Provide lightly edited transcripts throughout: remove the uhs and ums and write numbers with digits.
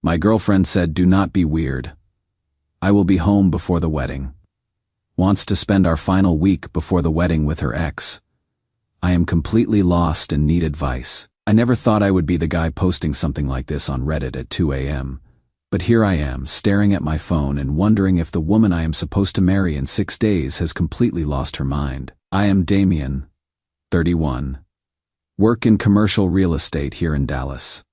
My girlfriend said, "Do not be weird. I will be home before the wedding. Wants to spend our final week before the wedding with her ex. I am completely lost and need advice." I never thought I would be the guy posting something like this on Reddit at 2 a.m. But here I am, staring at my phone and wondering if the woman I am supposed to marry in 6 days has completely lost her mind. I am Damien, 31. Work in commercial real estate here in Dallas.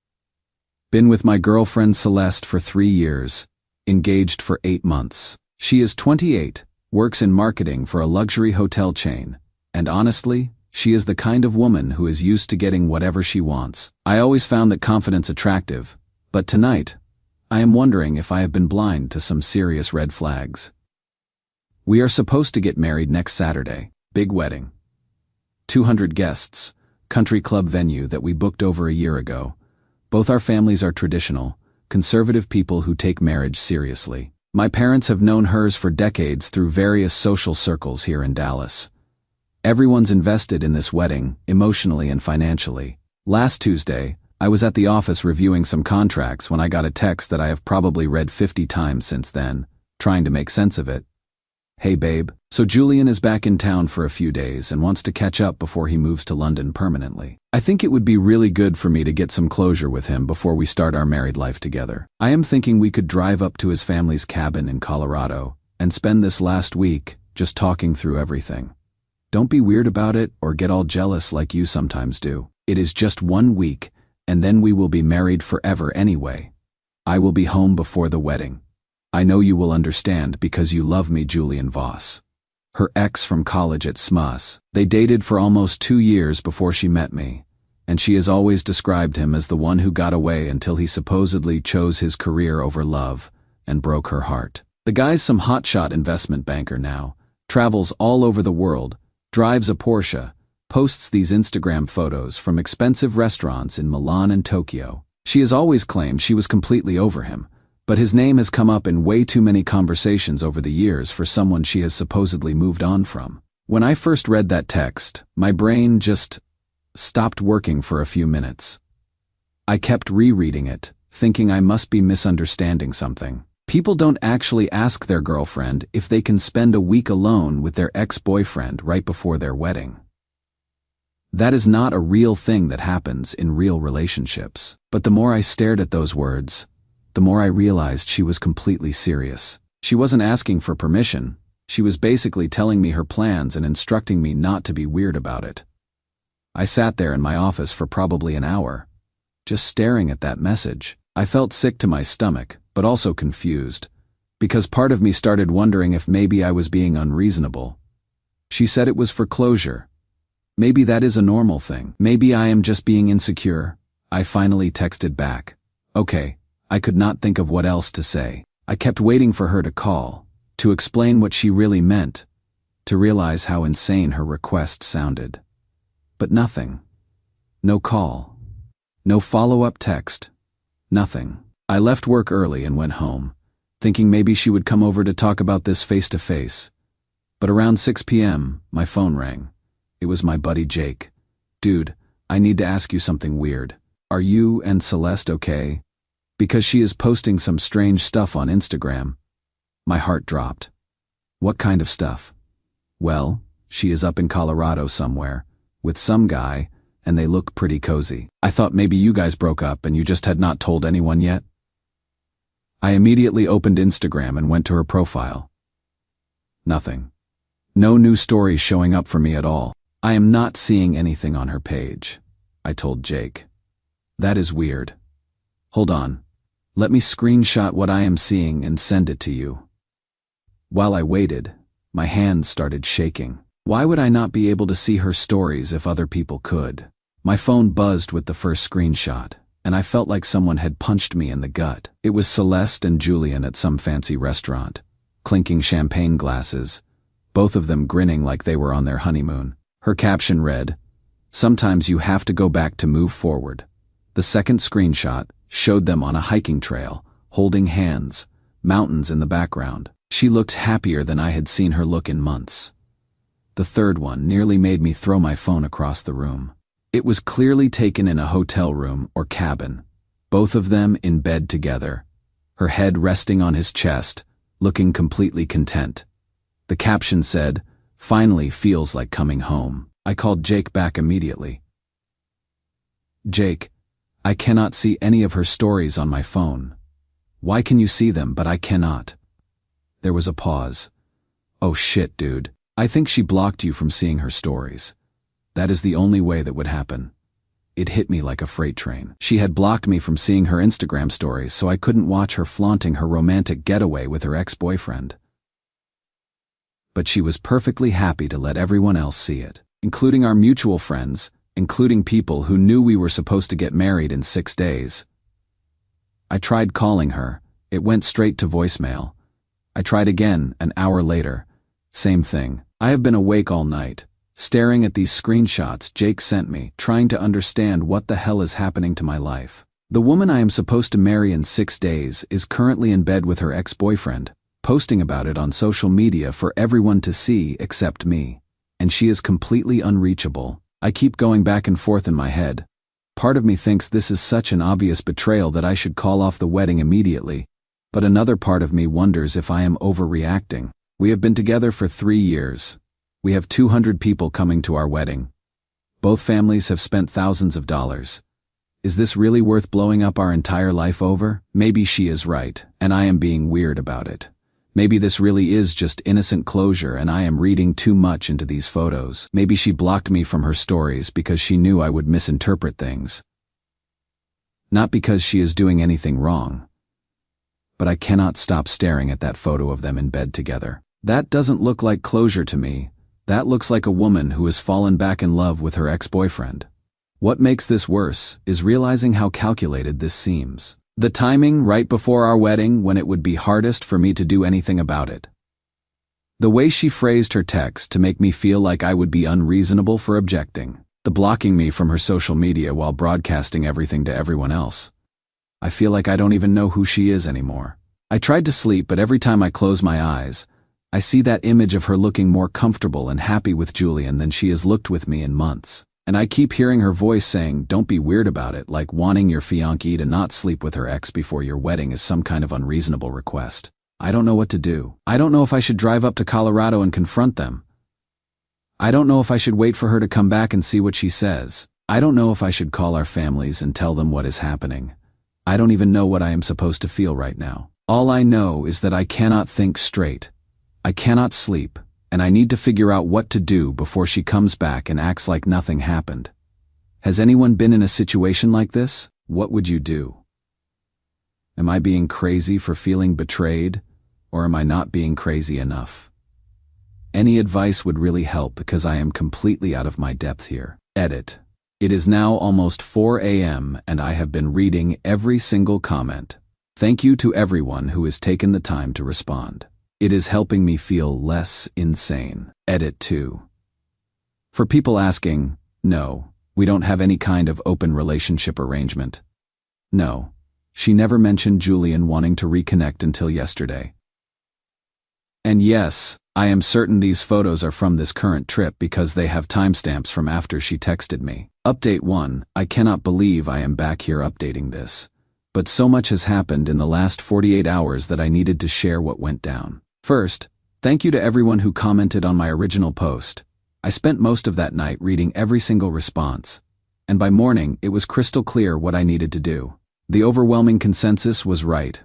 Been with my girlfriend Celeste for 3 years, engaged for 8 months. She is 28, works in marketing for a luxury hotel chain, and honestly, she is the kind of woman who is used to getting whatever she wants. I always found that confidence attractive, but tonight, I am wondering if I have been blind to some serious red flags. We are supposed to get married next Saturday, big wedding. 200 guests, country club venue that we booked over a year ago. Both our families are traditional, conservative people who take marriage seriously. My parents have known hers for decades through various social circles here in Dallas. Everyone's invested in this wedding, emotionally and financially. Last Tuesday, I was at the office reviewing some contracts when I got a text that I have probably read 50 times since then, trying to make sense of it. "Hey babe, so Julian is back in town for a few days and wants to catch up before he moves to London permanently. I think it would be really good for me to get some closure with him before we start our married life together. I am thinking we could drive up to his family's cabin in Colorado and spend this last week just talking through everything. Don't be weird about it or get all jealous like you sometimes do. It is just 1 week, and then we will be married forever anyway. I will be home before the wedding. I know you will understand because you love me, Julian Voss." Her ex from college at SMUS. They dated for almost 2 years before she met me, and she has always described him as the one who got away until he supposedly chose his career over love and broke her heart. The guy's some hotshot investment banker now, travels all over the world, drives a Porsche, posts these Instagram photos from expensive restaurants in Milan and Tokyo. She has always claimed she was completely over him, but his name has come up in way too many conversations over the years for someone she has supposedly moved on from. When I first read that text, my brain just stopped working for a few minutes. I kept rereading it, thinking I must be misunderstanding something. People don't actually ask their girlfriend if they can spend a week alone with their ex-boyfriend right before their wedding. That is not a real thing that happens in real relationships. But the more I stared at those words, the more I realized she was completely serious. She wasn't asking for permission. She was basically telling me her plans and instructing me not to be weird about it. I sat there in my office for probably an hour, just staring at that message. I felt sick to my stomach, but also confused, because part of me started wondering if maybe I was being unreasonable. She said it was for closure. Maybe that is a normal thing. Maybe I am just being insecure. I finally texted back. Okay. I could not think of what else to say. I kept waiting for her to call, to explain what she really meant, to realize how insane her request sounded. But nothing. No call. No follow-up text. Nothing. I left work early and went home, thinking maybe she would come over to talk about this face-to-face. But around 6 p.m., my phone rang. It was my buddy Jake. "Dude, I need to ask you something weird. Are you and Celeste okay? Because she is posting some strange stuff on Instagram." My heart dropped. "What kind of stuff?" "Well, she is up in Colorado somewhere, with some guy, and they look pretty cozy. I thought maybe you guys broke up and you just had not told anyone yet." I immediately opened Instagram and went to her profile. Nothing. No new stories showing up for me at all. "I am not seeing anything on her page," I told Jake. "That is weird. Hold on. Let me screenshot what I am seeing and send it to you." While I waited, my hands started shaking. Why would I not be able to see her stories if other people could? My phone buzzed with the first screenshot, and I felt like someone had punched me in the gut. It was Celeste and Julian at some fancy restaurant, clinking champagne glasses, both of them grinning like they were on their honeymoon. Her caption read, "Sometimes you have to go back to move forward." The second screenshot showed them on a hiking trail, holding hands, mountains in the background. She looked happier than I had seen her look in months. The third one nearly made me throw my phone across the room. It was clearly taken in a hotel room or cabin, both of them in bed together, her head resting on his chest, looking completely content. The caption said, "Finally feels like coming home." I called Jake back immediately. "Jake, I cannot see any of her stories on my phone. Why can you see them but I cannot?" There was a pause. "Oh shit, dude. I think she blocked you from seeing her stories. That is the only way that would happen." It hit me like a freight train. She had blocked me from seeing her Instagram stories so I couldn't watch her flaunting her romantic getaway with her ex-boyfriend. But she was perfectly happy to let everyone else see it, including our mutual friends, including people who knew we were supposed to get married in 6 days. I tried calling her. It went straight to voicemail. I tried again an hour later. Same thing. I have been awake all night, staring at these screenshots Jake sent me, trying to understand what the hell is happening to my life. The woman I am supposed to marry in 6 days is currently in bed with her ex-boyfriend, posting about it on social media for everyone to see except me. And she is completely unreachable. I keep going back and forth in my head. Part of me thinks this is such an obvious betrayal that I should call off the wedding immediately, but another part of me wonders if I am overreacting. We have been together for 3 years. We have 200 people coming to our wedding. Both families have spent thousands of dollars. Is this really worth blowing up our entire life over? Maybe she is right, and I am being weird about it. Maybe this really is just innocent closure and I am reading too much into these photos. Maybe she blocked me from her stories because she knew I would misinterpret things. Not because she is doing anything wrong. But I cannot stop staring at that photo of them in bed together. That doesn't look like closure to me. That looks like a woman who has fallen back in love with her ex-boyfriend. What makes this worse is realizing how calculated this seems. The timing right before our wedding when it would be hardest for me to do anything about it. The way she phrased her text to make me feel like I would be unreasonable for objecting. The blocking me from her social media while broadcasting everything to everyone else. I feel like I don't even know who she is anymore. I tried to sleep, but every time I close my eyes, I see that image of her looking more comfortable and happy with Julian than she has looked with me in months. And I keep hearing her voice saying, "Don't be weird about it," like wanting your fiancée to not sleep with her ex before your wedding is some kind of unreasonable request. I don't know what to do. I don't know if I should drive up to Colorado and confront them. I don't know if I should wait for her to come back and see what she says. I don't know if I should call our families and tell them what is happening. I don't even know what I am supposed to feel right now. All I know is that I cannot think straight. I cannot sleep. And I need to figure out what to do before she comes back and acts like nothing happened. Has anyone been in a situation like this? What would you do? Am I being crazy for feeling betrayed, or am I not being crazy enough? Any advice would really help because I am completely out of my depth here. Edit. It is now almost 4 a.m. and I have been reading every single comment. Thank you to everyone who has taken the time to respond. It is helping me feel less insane. Edit 2. For people asking, no, we don't have any kind of open relationship arrangement. No, she never mentioned Julian wanting to reconnect until yesterday. And yes, I am certain these photos are from this current trip because they have timestamps from after she texted me. Update 1, I cannot believe I am back here updating this. But so much has happened in the last 48 hours that I needed to share what went down. First, thank you to everyone who commented on my original post. I spent most of that night reading every single response, and by morning it was crystal clear what I needed to do. The overwhelming consensus was right.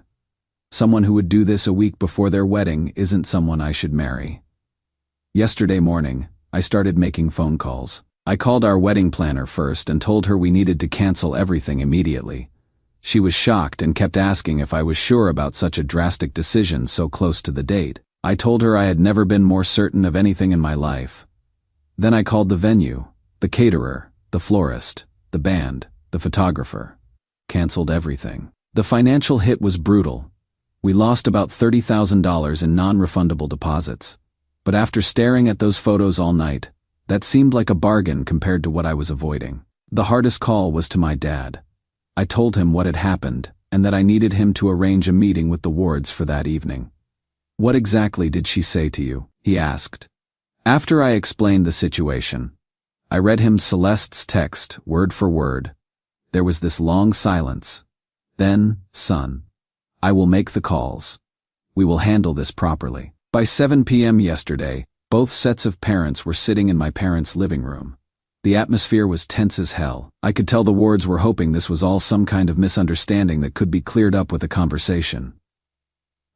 Someone who would do this a week before their wedding isn't someone I should marry. Yesterday morning, I started making phone calls. I called our wedding planner first and told her we needed to cancel everything immediately. She was shocked and kept asking if I was sure about such a drastic decision so close to the date. I told her I had never been more certain of anything in my life. Then I called the venue, the caterer, the florist, the band, the photographer. Canceled everything. The financial hit was brutal. We lost about $30,000 in non-refundable deposits. But after staring at those photos all night, that seemed like a bargain compared to what I was avoiding. The hardest call was to my dad. I told him what had happened and that I needed him to arrange a meeting with the Wards for that evening. "What exactly did she say to you?" he asked. After I explained the situation, I read him Celeste's text word for word. There was this long silence, Then, son, I will make the calls. We will handle this properly. By 7 p.m. yesterday, both sets of parents were sitting in my parents' living room. The atmosphere was tense as hell. I could tell the Wards were hoping this was all some kind of misunderstanding that could be cleared up with a conversation.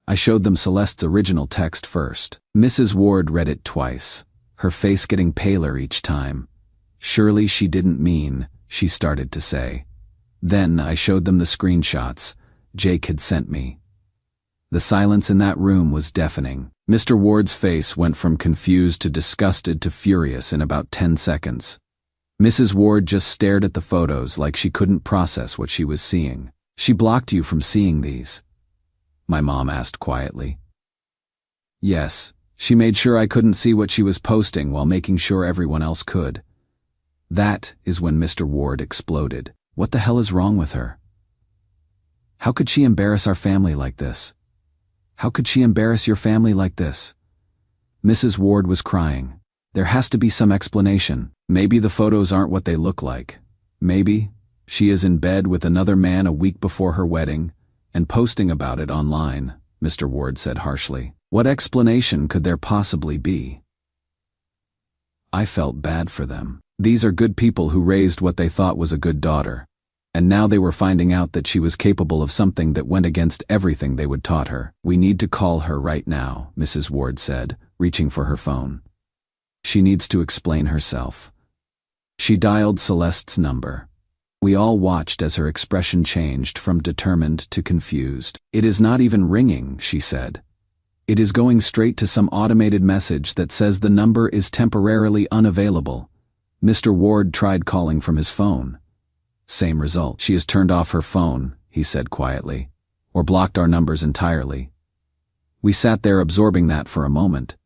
I showed them Celeste's original text first. Mrs. Ward read it twice, her face getting paler each time. Surely she didn't mean, she started to say. Then I showed them the screenshots Jake had sent me. The silence in that room was deafening. Mr. Ward's face went from confused to disgusted to furious in about 10 seconds. Mrs. Ward just stared at the photos like she couldn't process what she was seeing. She blocked you from seeing these? My mom asked quietly. Yes, she made sure I couldn't see what she was posting while making sure everyone else could. That is when Mr. Ward exploded. What the hell is wrong with her? How could she embarrass our family like this? How could she embarrass your family like this? Mrs. Ward was crying. There has to be some explanation. Maybe the photos aren't what they look like. Maybe she is in bed with another man a week before her wedding and posting about it online, Mr. Ward said harshly. What explanation could there possibly be? I felt bad for them. These are good people who raised what they thought was a good daughter. And now they were finding out that she was capable of something that went against everything they would taught her. We need to call her right now, Mrs. Ward said, reaching for her phone. She needs to explain herself. She dialed Celeste's number. We all watched as her expression changed from determined to confused. It is not even ringing, she said. It is going straight to some automated message that says the number is temporarily unavailable. Mr. Ward tried calling from his phone. Same result. She has turned off her phone, he said quietly, or blocked our numbers entirely. We sat there absorbing that for a moment.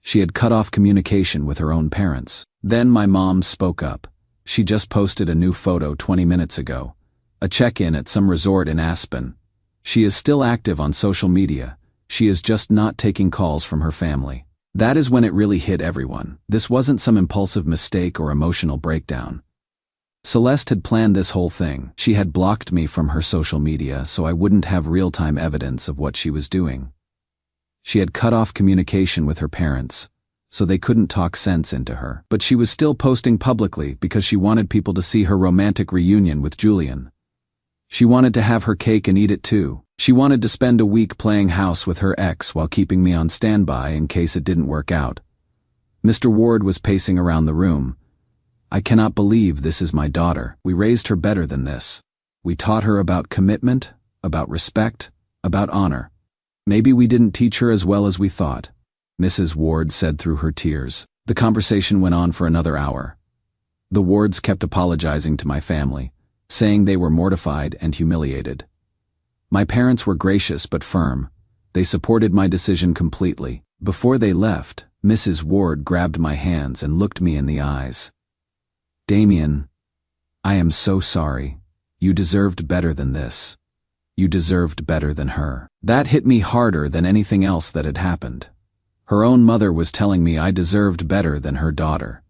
She had cut off communication with her own parents. Then my mom spoke up. She just posted a new photo 20 minutes ago. A check-in at some resort in Aspen. She is still active on social media. She is just not taking calls from her family. That is when it really hit everyone. This wasn't some impulsive mistake or emotional breakdown. Celeste had planned this whole thing. She had blocked me from her social media so I wouldn't have real-time evidence of what she was doing. She had cut off communication with her parents, so they couldn't talk sense into her. But she was still posting publicly because she wanted people to see her romantic reunion with Julian. She wanted to have her cake and eat it too. She wanted to spend a week playing house with her ex while keeping me on standby in case it didn't work out. Mr. Ward was pacing around the room. I cannot believe this is my daughter. We raised her better than this. We taught her about commitment, about respect, about honor. Maybe we didn't teach her as well as we thought, Mrs. Ward said through her tears. The conversation went on for another hour. The Wards kept apologizing to my family, saying they were mortified and humiliated. My parents were gracious but firm. They supported my decision completely. Before they left, Mrs. Ward grabbed my hands and looked me in the eyes. Damien, I am so sorry. You deserved better than this. You deserved better than her. That hit me harder than anything else that had happened. Her own mother was telling me I deserved better than her daughter.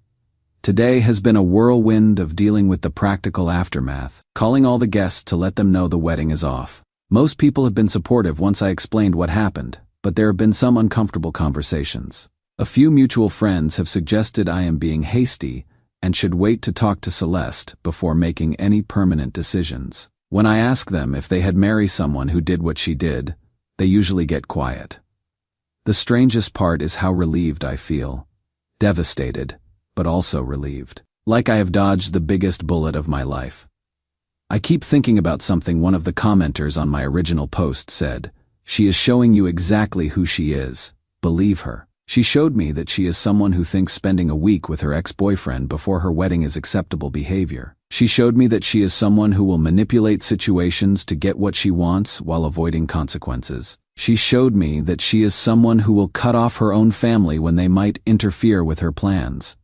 Today has been a whirlwind of dealing with the practical aftermath, calling all the guests to let them know the wedding is off. Most people have been supportive once I explained what happened, but there have been some uncomfortable conversations. A few mutual friends have suggested I am being hasty and should wait to talk to Celeste before making any permanent decisions. When I ask them if they had married someone who did what she did, they usually get quiet. The strangest part is how relieved I feel. Devastated, but also relieved. Like I have dodged the biggest bullet of my life. I keep thinking about something one of the commenters on my original post said. She is showing you exactly who she is. Believe her. She showed me that she is someone who thinks spending a week with her ex-boyfriend before her wedding is acceptable behavior. She showed me that she is someone who will manipulate situations to get what she wants while avoiding consequences. She showed me that she is someone who will cut off her own family when they might interfere with her plans.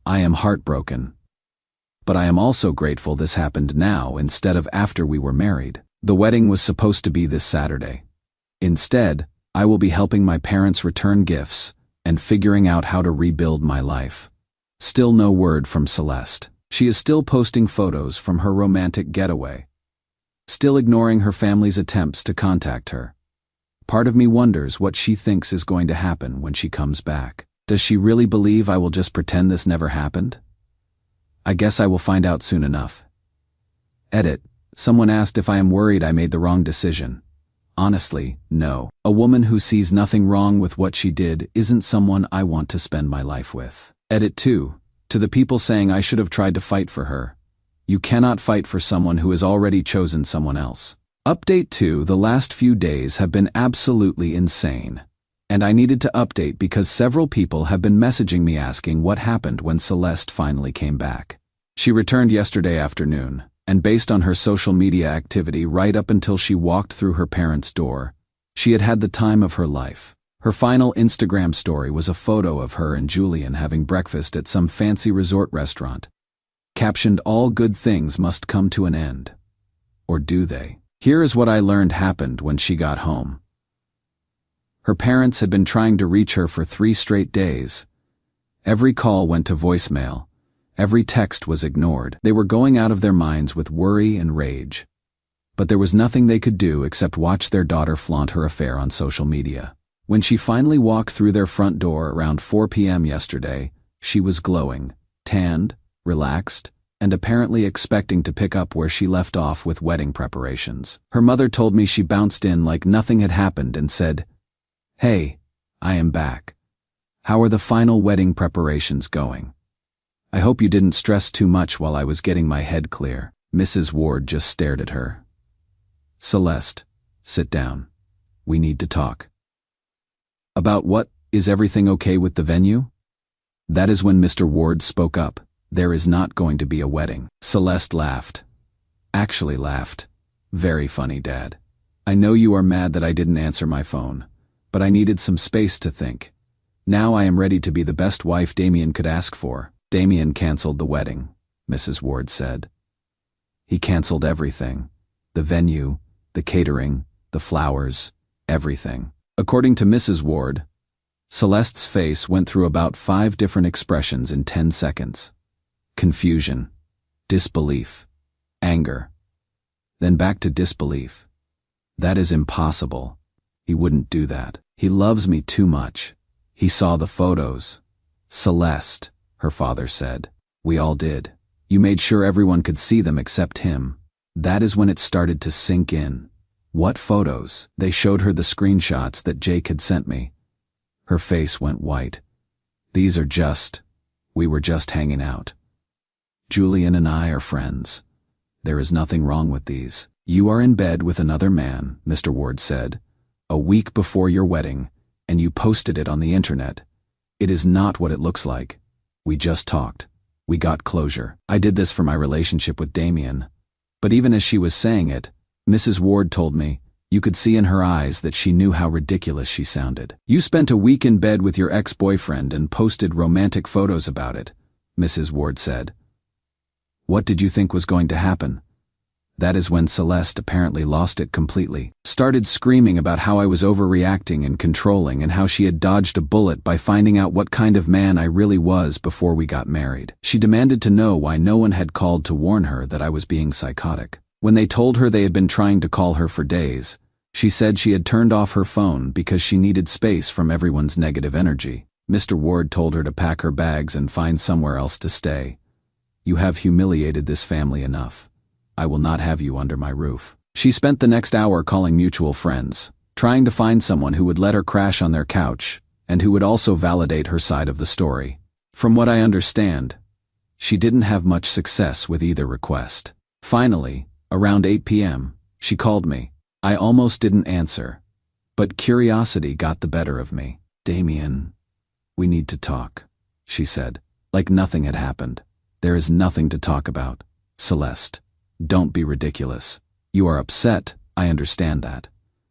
I am heartbroken. But I am also grateful this happened now instead of after we were married. The wedding was supposed to be this Saturday. Instead, I will be helping my parents return gifts and figuring out how to rebuild my life. Still no word from Celeste. She is still posting photos from her romantic getaway. still ignoring her family's attempts to contact her. Part of me wonders what she thinks is going to happen when she comes back. Does she really believe I will just pretend this never happened? I guess I will find out soon enough. Edit. Someone asked if I am worried I made the wrong decision. Honestly, no. A woman who sees nothing wrong with what she did isn't someone I want to spend my life with. Edit 2. To the people saying I should have tried to fight for her. You cannot fight for someone who has already chosen someone else. Update 2. The last few days have been absolutely insane. And I needed to update because several people have been messaging me asking what happened when Celeste finally came back. She returned yesterday afternoon, and based on her social media activity right up until she walked through her parents' door, she had had the time of her life. Her final Instagram story was a photo of her and Julian having breakfast at some fancy resort restaurant. Captioned, "All good things must come to an end." Or do they? Here is what I learned happened when she got home. Her parents had been trying to reach her for 3 straight days. Every call went to voicemail. Every text was ignored. They were going out of their minds with worry and rage. But there was nothing they could do except watch their daughter flaunt her affair on social media. When she finally walked through their front door around 4 p.m. yesterday, she was glowing, tanned, relaxed, and apparently expecting to pick up where she left off with wedding preparations. Her mother told me she bounced in like nothing had happened and said, "Hey, I am back. How are the final wedding preparations going? I hope you didn't stress too much while I was getting my head clear." Mrs. Ward just stared at her. "Celeste, sit down. We need to talk." "About what? Is everything okay with the venue?" That is when Mr. Ward spoke up. "There is not going to be a wedding." Celeste laughed. Actually laughed. "Very funny, Dad. I know you are mad that I didn't answer my phone, but I needed some space to think. Now I am ready to be the best wife Damien could ask for." "Damien canceled the wedding," Mrs. Ward said. "He canceled everything. The venue, the catering, the flowers, everything." According to Mrs. Ward, Celeste's face went through about 5 different expressions in 10 seconds. Confusion, disbelief, anger. Then back to disbelief. "That is impossible. He wouldn't do that. He loves me too much. He saw the photos." "Celeste," her father said. "We all did. You made sure everyone could see them except him." That is when it started to sink in. "What photos?" They showed her the screenshots that Jake had sent me. Her face went white. "These are we were just hanging out. Julian and I are friends. There is nothing wrong with these." "You are in bed with another man," Mr. Ward said, "a week before your wedding, and you posted it on the internet. It is not what it looks like. We just talked. We got closure. I did this for my relationship with Damien." But even as she was saying it, Mrs. Ward told me, you could see in her eyes that she knew how ridiculous she sounded. "You spent a week in bed with your ex-boyfriend and posted romantic photos about it," Mrs. Ward said. "What did you think was going to happen?" That is when Celeste apparently lost it completely. Started screaming about how I was overreacting and controlling and how she had dodged a bullet by finding out what kind of man I really was before we got married. She demanded to know why no one had called to warn her that I was being psychotic. When they told her they had been trying to call her for days, she said she had turned off her phone because she needed space from everyone's negative energy. Mr. Ward told her to pack her bags and find somewhere else to stay. "You have humiliated this family enough. I will not have you under my roof." She spent the next hour calling mutual friends, trying to find someone who would let her crash on their couch and who would also validate her side of the story. From what I understand, she didn't have much success with either request. Finally, around 8 p.m., she called me. I almost didn't answer, but curiosity got the better of me. "Damien, we need to talk," she said, like nothing had happened. "There is nothing to talk about. Celeste, don't be ridiculous. You are upset, I understand that.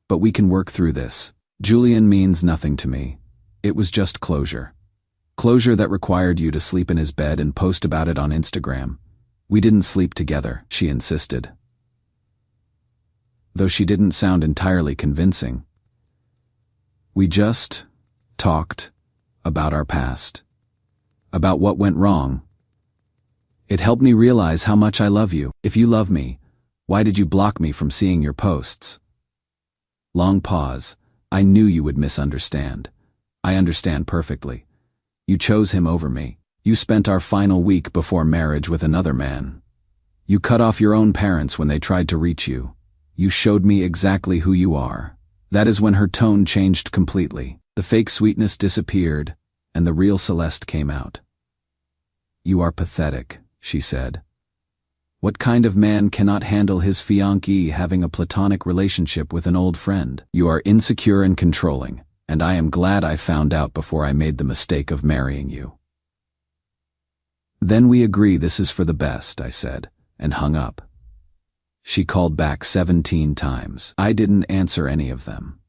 But we can work through this. Julian means nothing to me. It was just closure. Closure that required you to sleep in his bed and post about it on Instagram. We didn't sleep together," she insisted. Though she didn't sound entirely convincing. "We just talked about our past. About what went wrong. It helped me realize how much I love you. If you love me, Why did you block me from seeing your posts? Long pause. I knew you would misunderstand. I understand perfectly. You chose him over me. You spent our final week before marriage with another man. You cut off your own parents when they tried to reach you. You showed me exactly who you are. That is when her tone changed completely. The fake sweetness disappeared, and the real Celeste came out. You are pathetic, she said. What kind of man cannot handle his fiancée having a platonic relationship with an old friend? You are insecure and controlling, and I am glad I found out before I made the mistake of marrying you. Then we agree this is for the best, I said, and hung up. She called back 17 times. I didn't answer any of them.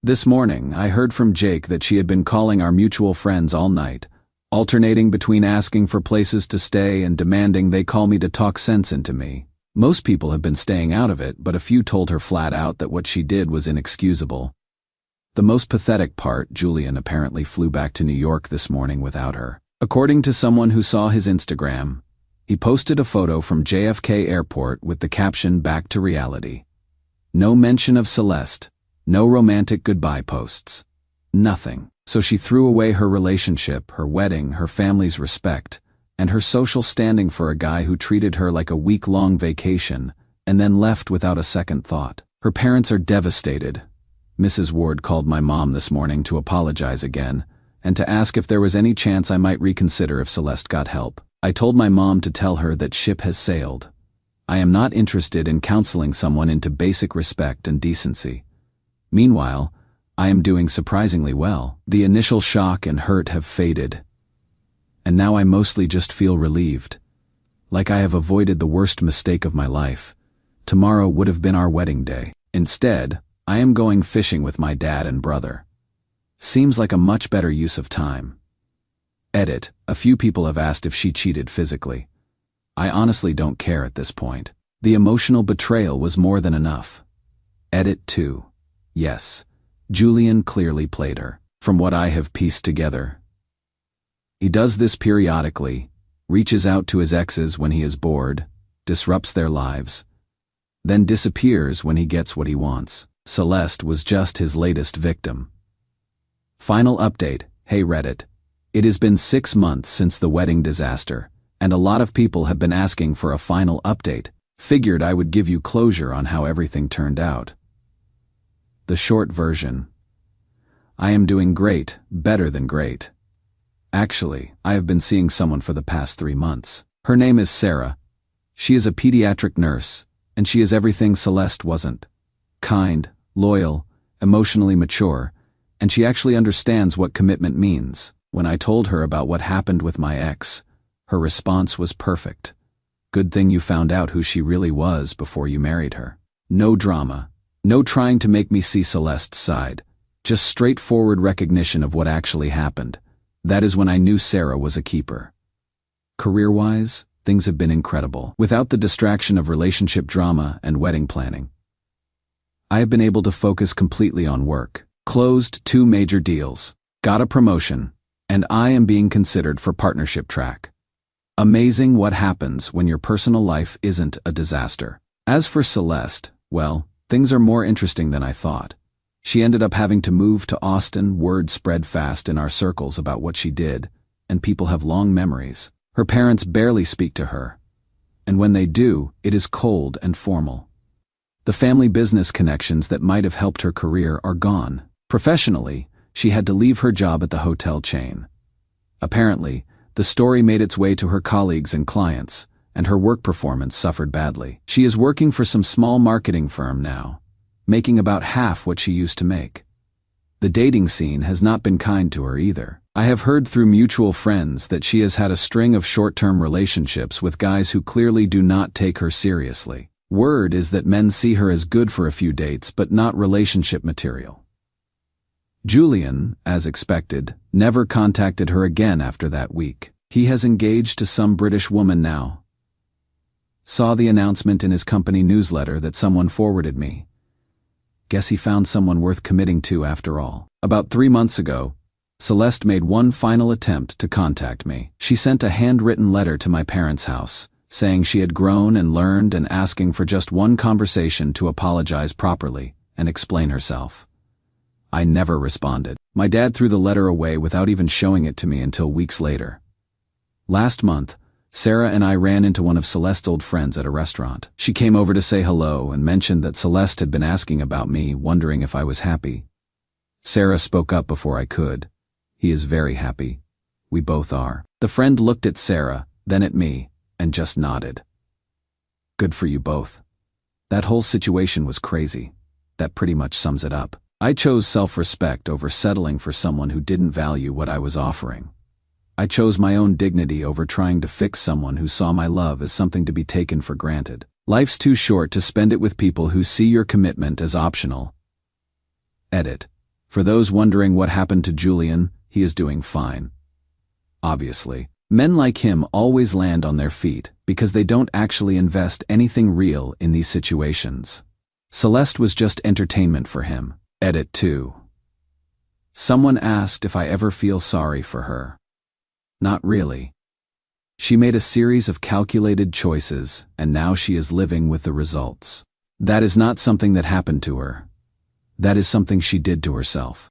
This morning, I heard from Jake that she had been calling our mutual friends all night, alternating between asking for places to stay and demanding they call me to talk sense into me. Most people have been staying out of it, but a few told her flat out that what she did was inexcusable. The most pathetic part, Julian apparently flew back to New York this morning without her. According to someone who saw his Instagram, he posted a photo from JFK Airport with the caption "Back to reality." No mention of Celeste, no romantic goodbye posts. Nothing. So she threw away her relationship, her wedding, her family's respect, and her social standing for a guy who treated her like a week-long vacation, and then left without a second thought. Her parents are devastated. Mrs. Ward called my mom this morning to apologize again, and to ask if there was any chance I might reconsider if Celeste got help. I told my mom to tell her that ship has sailed. I am not interested in counseling someone into basic respect and decency. Meanwhile, I am doing surprisingly well. The initial shock and hurt have faded, and now I mostly just feel relieved, like I have avoided the worst mistake of my life. Tomorrow would have been our wedding day. Instead, I am going fishing with my dad and brother. Seems like a much better use of time. Edit. A few people have asked if she cheated physically. I honestly don't care at this point. The emotional betrayal was more than enough. Edit 2. Yes. Julian clearly played her. From what I have pieced together, he does this periodically, reaches out to his exes when he is bored, disrupts their lives, then disappears when he gets what he wants. Celeste was just his latest victim. Final update. Hey Reddit. It has been 6 months since the wedding disaster, and a lot of people have been asking for a final update. Figured I would give you closure on how everything turned out. The short version. I am doing great, better than great. Actually, I have been seeing someone for the past 3 months. Her name is Sarah. She is a pediatric nurse, and she is everything Celeste wasn't. Kind, loyal, emotionally mature, and she actually understands what commitment means. When I told her about what happened with my ex, her response was perfect. Good thing you found out who she really was before you married her. No drama. No trying to make me see Celeste's side, just straightforward recognition of what actually happened. That is when I knew Sarah was a keeper. Career-wise, things have been incredible. Without the distraction of relationship drama and wedding planning, I have been able to focus completely on work. Closed 2 major deals, got a promotion, and I am being considered for partnership track. Amazing what happens when your personal life isn't a disaster. As for Celeste, well, things are more interesting than I thought. She ended up having to move to Austin. Word spread fast in our circles about what she did, and people have long memories. Her parents barely speak to her, and when they do, it is cold and formal. The family business connections that might have helped her career are gone. Professionally, she had to leave her job at the hotel chain. Apparently, the story made its way to her colleagues and clients, and her work performance suffered badly. She is working for some small marketing firm now, making about half what she used to make. The dating scene has not been kind to her either. I have heard through mutual friends that she has had a string of short-term relationships with guys who clearly do not take her seriously. Word is that men see her as good for a few dates but not relationship material. Julian, as expected, never contacted her again after that week. He has engaged to some British woman now. Saw the announcement in his company newsletter that someone forwarded me. Guess he found someone worth committing to after all. About 3 months ago, Celeste made one final attempt to contact me. She sent a handwritten letter to my parents' house, saying she had grown and learned and asking for just one conversation to apologize properly and explain herself. I never responded. My dad threw the letter away without even showing it to me until weeks later. Last month, Sarah and I ran into one of Celeste's old friends at a restaurant. She came over to say hello and mentioned that Celeste had been asking about me, wondering if I was happy. Sarah spoke up before I could. He is very happy. We both are. The friend looked at Sarah, then at me, and just nodded. Good for you both. That whole situation was crazy. That pretty much sums it up. I chose self-respect over settling for someone who didn't value what I was offering. I chose my own dignity over trying to fix someone who saw my love as something to be taken for granted. Life's too short to spend it with people who see your commitment as optional. Edit. For those wondering what happened to Julian, he is doing fine. Obviously, men like him always land on their feet because they don't actually invest anything real in these situations. Celeste was just entertainment for him. Edit 2. Someone asked if I ever feel sorry for her. Not really. She made a series of calculated choices, and now she is living with the results. That is not something that happened to her. That is something she did to herself.